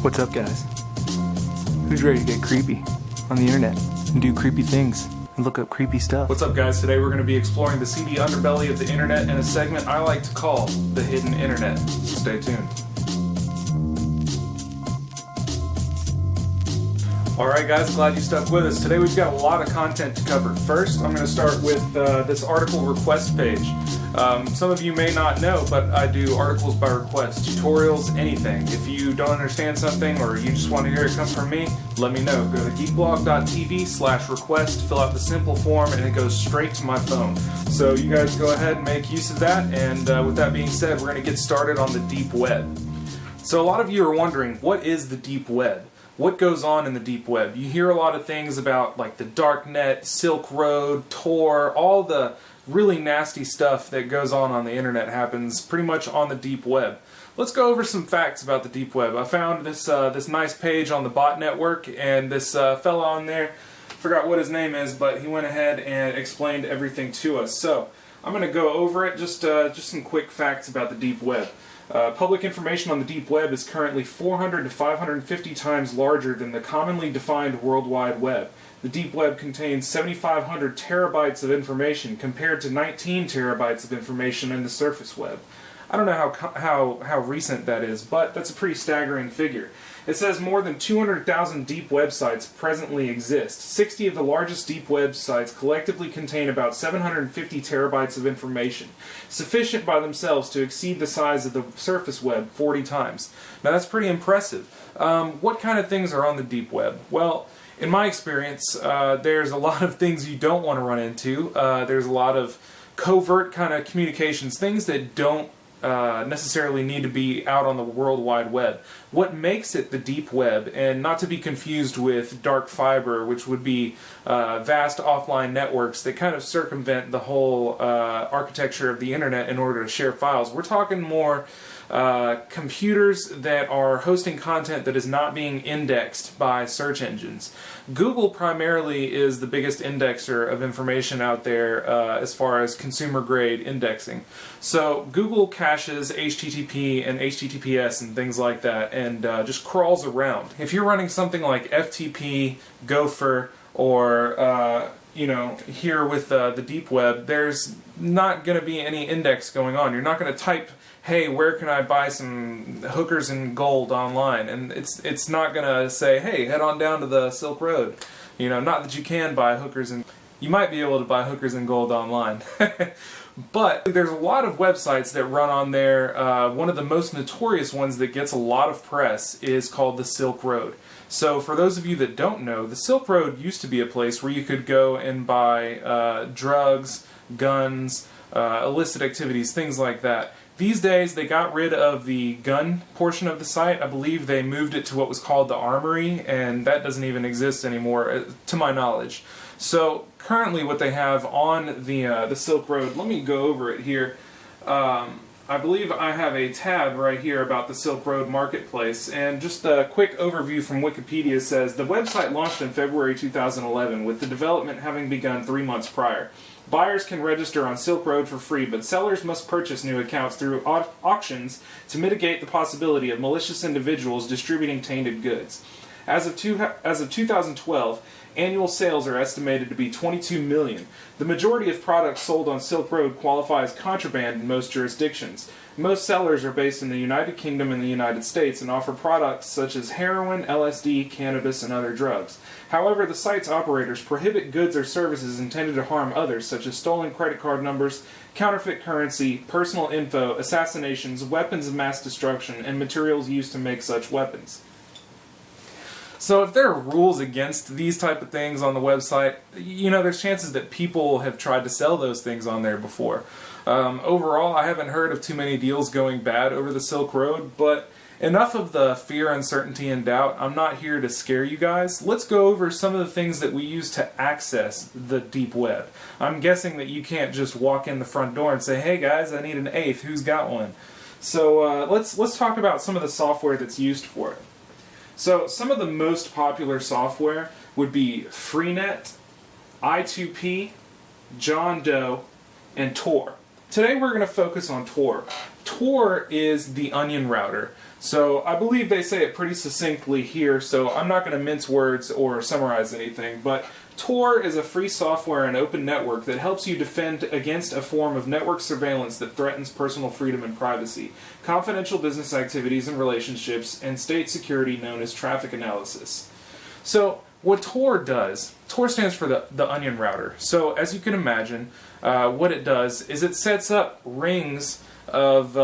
What's up, guys? Who's ready to get creepy on the internet and do creepy things and look up creepy stuff? What's up, guys? Today we're going to be exploring the seedy underbelly of the internet in a segment I like to call the hidden internet. Stay tuned. Alright guys, glad you stuck with us. Today we've got a lot of content to cover. First, I'm going to start with this article request page. Some of you may not know, but I do articles by request, tutorials, anything. If you don't understand something or you just want to hear it come from me, let me know. Go to geekblog.tv/request, fill out the simple form, and it goes straight to my phone. So you guys go ahead and make use of that, and with that being said, we're going to get started on the deep web. So a lot of you are wondering, what is the deep web? What goes on in the deep web? You hear a lot of things about like the dark net, Silk Road, Tor, all the really nasty stuff that goes on the internet happens pretty much on the deep web. Let's go over some facts about the deep web. I found this this nice page on the bot network, and this fellow on there, forgot what his name is, but he went ahead and explained everything to us. So I'm going to go over it, just some quick facts about the deep web. Public information on the deep web is currently 400 to 550 times larger than the commonly defined World Wide Web. The deep web contains 7,500 terabytes of information compared to 19 terabytes of information in the surface web. I don't know how recent that is, but that's a pretty staggering figure. It says more than 200,000 deep websites presently exist. 60 of the largest deep websites collectively contain about 750 terabytes of information, sufficient by themselves to exceed the size of the surface web 40 times. Now that's pretty impressive. What kind of things are on the deep web? Well, in my experience, there's a lot of things you don't want to run into. There's a lot of covert kind of communications, things that don't necessarily need to be out on the World Wide Web. What makes it the deep web, and not to be confused with dark fiber, which would be vast offline networks that kind of circumvent the whole architecture of the internet in order to share files. We're talking more computers that are hosting content that is not being indexed by search engines. Google primarily is the biggest indexer of information out there as far as consumer grade indexing. So Google caches HTTP and HTTPS and things like that, and just crawls around. If you're running something like FTP, Gopher, or you know, here with the deep web, there's not going to be any index going on. You're not going to type, hey, where can I buy some hookers and gold online? And it's not going to say, hey, head on down to the Silk Road. You know, not that you can buy hookers and... You might be able to buy hookers and gold online. But there's a lot of websites that run on there. One of the most notorious ones that gets a lot of press is called the Silk Road. So for those of you that don't know, the Silk Road used to be a place where you could go and buy drugs, guns, illicit activities, things like that. These days they got rid of the gun portion of the site. I believe they moved it to what was called the Armory, and that doesn't even exist anymore, to my knowledge. So currently what they have on the Silk Road, let me go over it here. I believe I have a tab right here about the Silk Road Marketplace, and just a quick overview from Wikipedia says, the website launched in February 2011, with the development having begun 3 months prior. Buyers can register on Silk Road for free, but sellers must purchase new accounts through auctions to mitigate the possibility of malicious individuals distributing tainted goods. As of 2012, annual sales are estimated to be 22 million. The majority of products sold on Silk Road qualify as contraband in most jurisdictions. Most sellers are based in the United Kingdom and the United States and offer products such as heroin, LSD, cannabis, and other drugs. However, the site's operators prohibit goods or services intended to harm others, such as stolen credit card numbers, counterfeit currency, personal info, assassinations, weapons of mass destruction, and materials used to make such weapons. So if there are rules against these type of things on the website, you know, there's chances that people have tried to sell those things on there before. Overall, I haven't heard of too many deals going bad over the Silk Road, but enough of the fear, uncertainty, and doubt. I'm not here to scare you guys. Let's go over some of the things that we use to access the deep web. I'm guessing that you can't just walk in the front door and say, hey guys, I need an eighth, who's got one? So let's talk about some of the software that's used for it. So some of the most popular software would be Freenet, I2P, John Doe, and Tor. Today we're going to focus on Tor. Tor is the onion router. So I believe they say it pretty succinctly here, so I'm not going to mince words or summarize anything, but Tor is a free software and open network that helps you defend against a form of network surveillance that threatens personal freedom and privacy, confidential business activities and relationships, and state security known as traffic analysis. So what Tor does, Tor stands for the onion router. So as you can imagine, what it does is it sets up rings of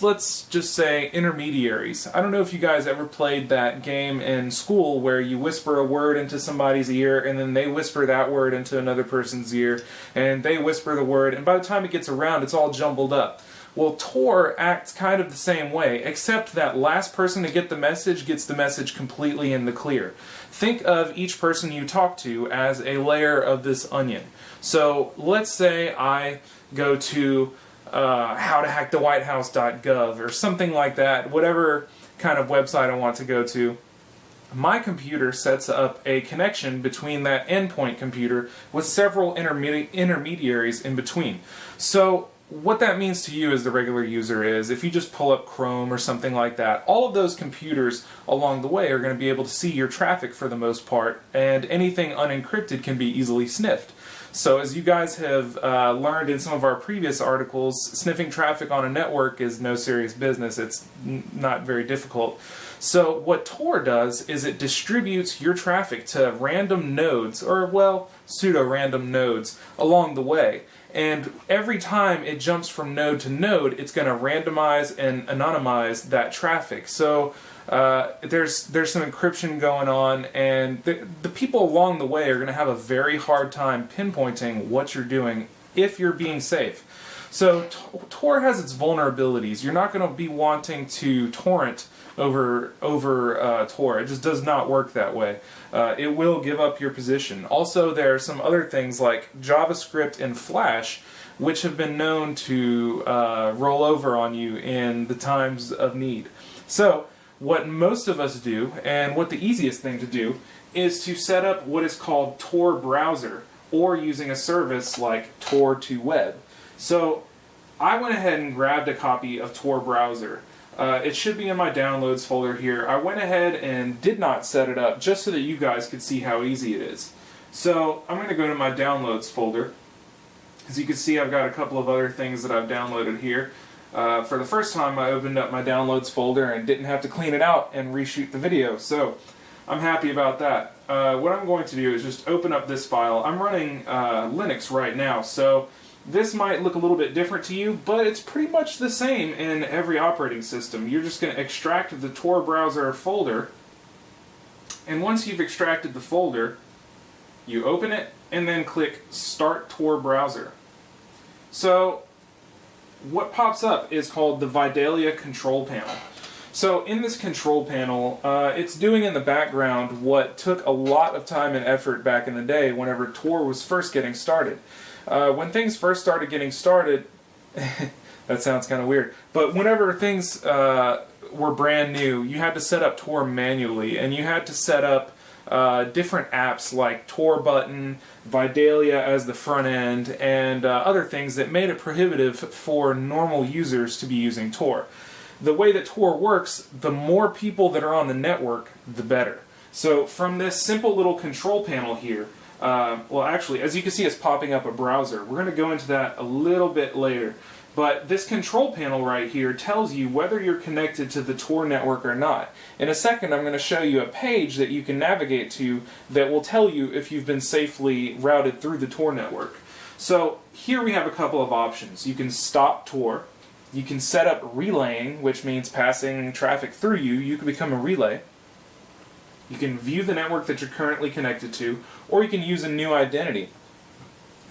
let's just say intermediaries. I don't know if you guys ever played that game in school where you whisper a word into somebody's ear and then they whisper that word into another person's ear and they whisper the word, and by the time it gets around it's all jumbled up. Well, Tor acts kind of the same way, except that last person to get the message gets the message completely in the clear. Think of each person you talk to as a layer of this onion. So let's say I go to howtohackthewhitehouse.gov or something like that, whatever kind of website I want to go to. My computer sets up a connection between that endpoint computer with several intermediaries in between. So what that means to you as the regular user is, if you just pull up Chrome or something like that, all of those computers along the way are going to be able to see your traffic for the most part, and anything unencrypted can be easily sniffed. So as you guys have learned in some of our previous articles, sniffing traffic on a network is no serious business. It's not very difficult. So what Tor does is it distributes your traffic to random nodes, or well, pseudo-random nodes along the way. And every time it jumps from node to node, it's going to randomize and anonymize that traffic. So there's some encryption going on, and the people along the way are going to have a very hard time pinpointing what you're doing if you're being safe. So Tor has its vulnerabilities. You're not going to be wanting to torrent over Tor. It just does not work that way. It will give up your position. Also, there are some other things like JavaScript and Flash, which have been known to roll over on you in the times of need. So what most of us do, and what the easiest thing to do, is to set up what is called Tor browser, or using a service like Tor2Web. So I went ahead and grabbed a copy of Tor browser. It should be in my downloads folder here. I went ahead and did not set it up just so that you guys could see how easy it is. So I'm going to go to my downloads folder. As you can see, I've got a couple of other things that I've downloaded here. For the first time, I opened up my downloads folder and didn't have to clean it out and reshoot the video, so I'm happy about that. What I'm going to do is just open up this file. I'm running Linux right now, so this might look a little bit different to you, but it's pretty much the same in every operating system. You're just going to extract the Tor browser folder, and once you've extracted the folder, you open it and then click Start Tor Browser. So what pops up is called the Vidalia control panel. So in this control panel, it's doing in the background what took a lot of time and effort back in the day whenever Tor was first getting started. When things first started getting started, that sounds kind of weird, but whenever things were brand new, you had to set up Tor manually, and you had to set up different apps like Tor Button, Vidalia as the front end, and other things that made it prohibitive for normal users to be using Tor. The way that Tor works, the more people that are on the network, the better. So from this simple little control panel here, well actually, as you can see, it's popping up a browser. We're going to go into that a little bit later. But this control panel right here tells you whether you're connected to the Tor network or not. In a second, I'm going to show you a page that you can navigate to that will tell you if you've been safely routed through the Tor network. So here we have a couple of options. You can stop Tor. You can set up relaying, which means passing traffic through you. You can become a relay. You can view the network that you're currently connected to, or you can use a new identity.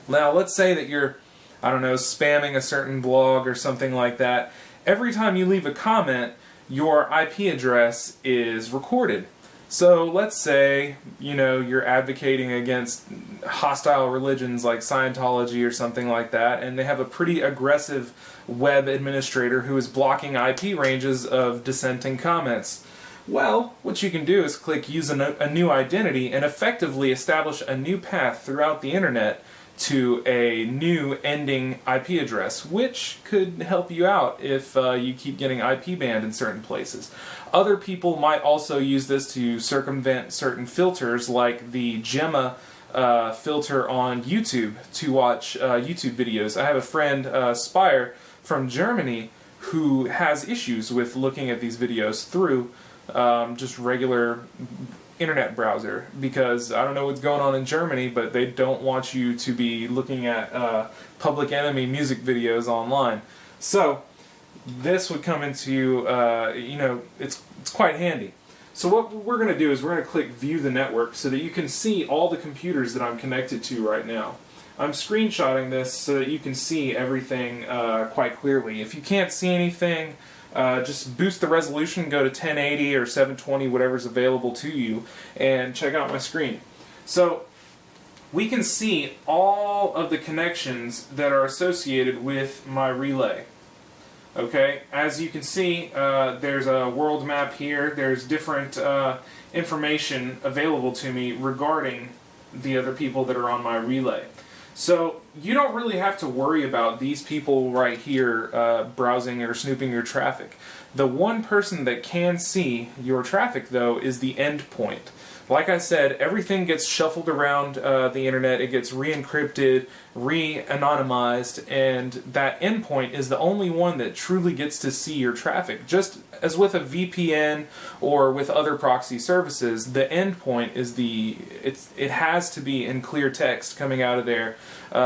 Now, let's say that you're, I don't know, spamming a certain blog or something like that. Every time you leave a comment, your IP address is recorded. So let's say, you know, you're advocating against hostile religions like Scientology or something like that, and they have a pretty aggressive web administrator who is blocking IP ranges of dissenting comments. Well, what you can do is click Use a new identity and effectively establish a new path throughout the internet to a new ending IP address, which could help you out if you keep getting IP banned in certain places. Other people might also use this to circumvent certain filters, like the Gemma filter on YouTube to watch YouTube videos. I have a friend, Spire, from Germany, who has issues with looking at these videos through just regular internet browser, because I don't know what's going on in Germany, but they don't want you to be looking at Public Enemy music videos online. So this would come into, you know, it's quite handy. So what we're going to do is we're going to click View the Network so that you can see all the computers that I'm connected to right now. I'm screenshotting this so that you can see everything quite clearly. If you can't see anything, just boost the resolution, go to 1080 or 720, whatever's available to you, and check out my screen. So we can see all of the connections that are associated with my relay. Okay, as you can see, there's a world map here. There's different information available to me regarding the other people that are on my relay. So you don't really have to worry about these people right here browsing or snooping your traffic. The one person that can see your traffic, though, is the endpoint. Like I said, everything gets shuffled around the internet. It gets re-encrypted, re-anonymized, and that endpoint is the only one that truly gets to see your traffic. Just as with a VPN or with other proxy services, the endpoint is it has to be in clear text coming out of there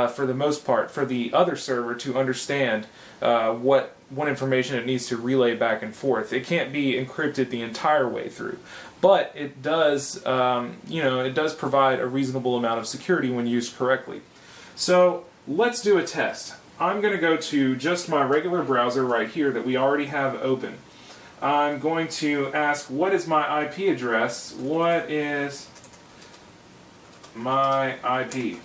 for the most part, for the other server to understand what information it needs to relay back and forth. It can't be encrypted the entire way through. But it does, you know, it does provide a reasonable amount of security when used correctly. So let's do a test. I'm going to go to just my regular browser right here that we already have open. I'm going to ask, what is my IP address? What is my IP?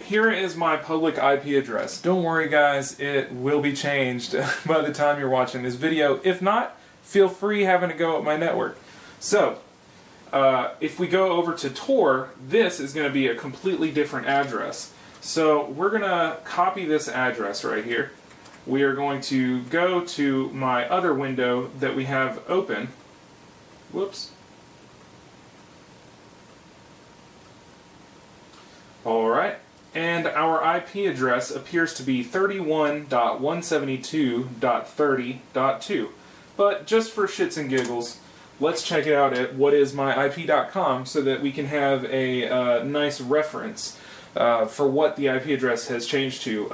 Here is my public IP address. Don't worry, guys, it will be changed by the time you're watching this video. If not, feel free having a go at my network. So, if we go over to Tor, this is going to be a completely different address. So we're going to copy this address right here. We are going to go to my other window that we have open. Whoops. Alright. And our IP address appears to be 31.172.30.2. But just for shits and giggles, let's check it out at whatismyip.com so that we can have a nice reference for what the IP address has changed to.